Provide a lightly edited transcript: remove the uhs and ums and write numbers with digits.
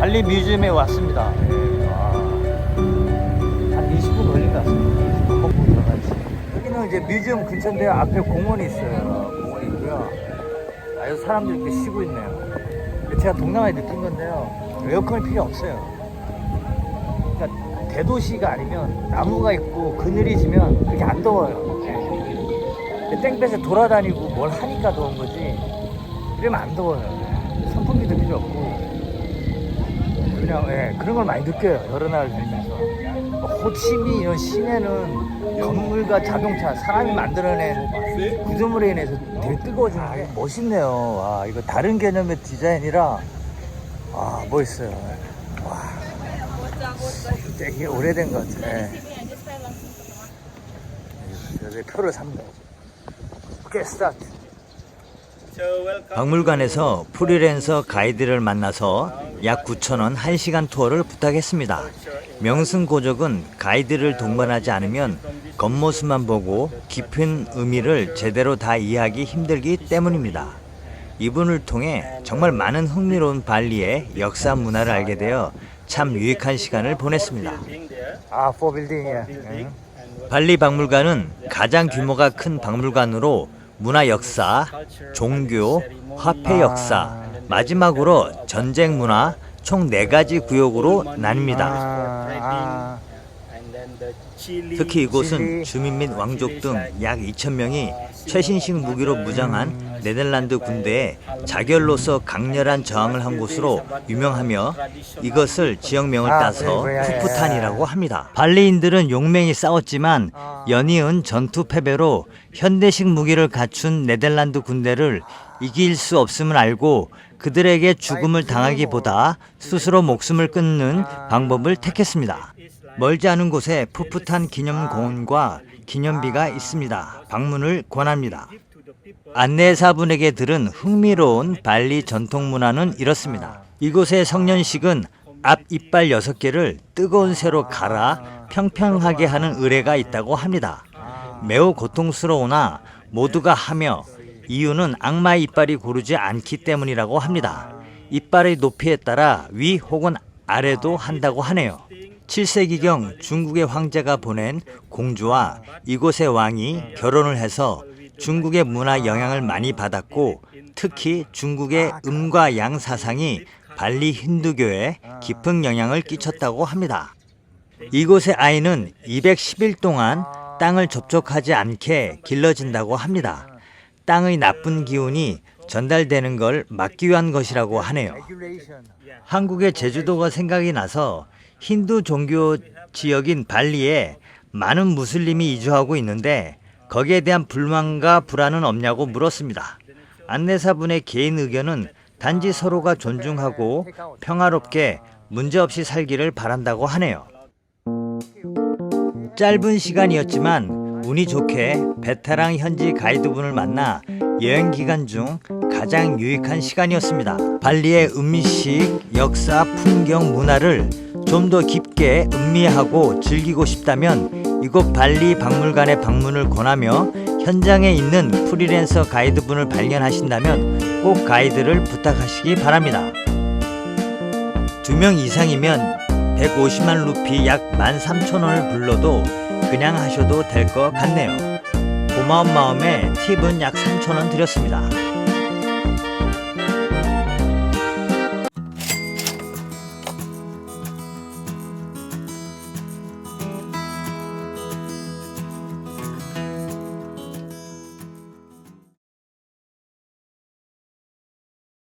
발리 뮤지엄에 왔습니다. 예, 한 20분 걸린 것 같습니다. 밥 먹고 들어가야지. 여기는 이제 뮤지엄 근처인데 앞에 공원이 있어요. 공원이 있고요. 아주 사람들이 이렇게 쉬고 있네요. 제가 동남아에 느낀 건데요. 에어컨이 필요 없어요. 그러니까 대도시가 아니면 나무가 있고 그늘이 지면 그렇게 안 더워요. 예. 땡볕에 돌아다니고 뭘 하니까 더운 거지. 이러면 안 더워요. 선풍기도 필요 없고 그냥 그런 걸 많이 느껴요. 여러 나라를 다니면서. 호치민 이런 시내는 건물과 자동차, 사람이 만들어낸 구조물에 인해서 되게 뜨거워지는 게 멋있네요. 와, 이거 다른 개념의 디자인이라 멋있어요. 와, 되게 오래된 것 같아. 여기 표를 삽니다. 오케이, 스타트. 박물관에서 프리랜서 가이드를 만나서 약 9,000원 1시간 투어를 부탁했습니다. 명승고적은 가이드를 동반하지 않으면 겉모습만 보고 깊은 의미를 제대로 다 이해하기 힘들기 때문입니다. 이분을 통해 정말 많은 흥미로운 발리의 역사 문화를 알게 되어 참 유익한 시간을 보냈습니다. for building, 발리 박물관은 가장 규모가 큰 박물관으로 문화 역사, 종교, 화폐 역사, 마지막으로 전쟁 문화 총 4가지 구역으로 나뉩니다. 특히 이곳은 주민 및 왕족 등 약 2,000명이 최신식 무기로 무장한 네덜란드 군대에 자결로서 강렬한 저항을 한 곳으로 유명하며 이것을 지역명을 따서 푸푸탄이라고 합니다. 발리인들은 용맹히 싸웠지만 연이은 전투 패배로 현대식 무기를 갖춘 네덜란드 군대를 이길 수 없음을 알고 그들에게 죽음을 당하기보다 스스로 목숨을 끊는 방법을 택했습니다. 멀지 않은 곳에 푸푸탄 기념공원과 기념비가 있습니다. 방문을 권합니다. 안내사분에게 들은 흥미로운 발리 전통 문화는 이렇습니다. 이곳의 성년식은 앞 이빨 6개를 뜨거운 쇠로 갈아 평평하게 하는 의례가 있다고 합니다. 매우 고통스러우나 모두가 하며 이유는 악마의 이빨이 고르지 않기 때문이라고 합니다. 이빨의 높이에 따라 위 혹은 아래도 한다고 하네요. 7세기경 중국의 황제가 보낸 공주와 이곳의 왕이 결혼을 해서 중국의 문화 영향을 많이 받았고 특히 중국의 음과 양 사상이 발리 힌두교에 깊은 영향을 끼쳤다고 합니다. 이곳의 아이는 210일 동안 땅을 접촉하지 않게 길러진다고 합니다. 땅의 나쁜 기운이 전달되는 걸 막기 위한 것이라고 하네요. 한국의 제주도가 생각이 나서 힌두 종교 지역인 발리에 많은 무슬림이 이주하고 있는데 거기에 대한 불만과 불안은 없냐고 물었습니다. 안내사분의 개인 의견은 단지 서로가 존중하고 평화롭게 문제없이 살기를 바란다고 하네요. 짧은 시간이었지만 운이 좋게 베테랑 현지 가이드분을 만나 여행 기간 중 가장 유익한 시간이었습니다. 발리의 음식, 역사, 풍경, 문화를 좀 더 깊게 음미하고 즐기고 싶다면 이곳 발리 박물관에 방문을 권하며 현장에 있는 프리랜서 가이드분을 발견하신다면 꼭 가이드를 부탁하시기 바랍니다. 2명 이상이면 150만 루피 약 13,000원을 불러도 그냥 하셔도 될 것 같네요. 고마운 마음에 팁은 약 3,000원 드렸습니다.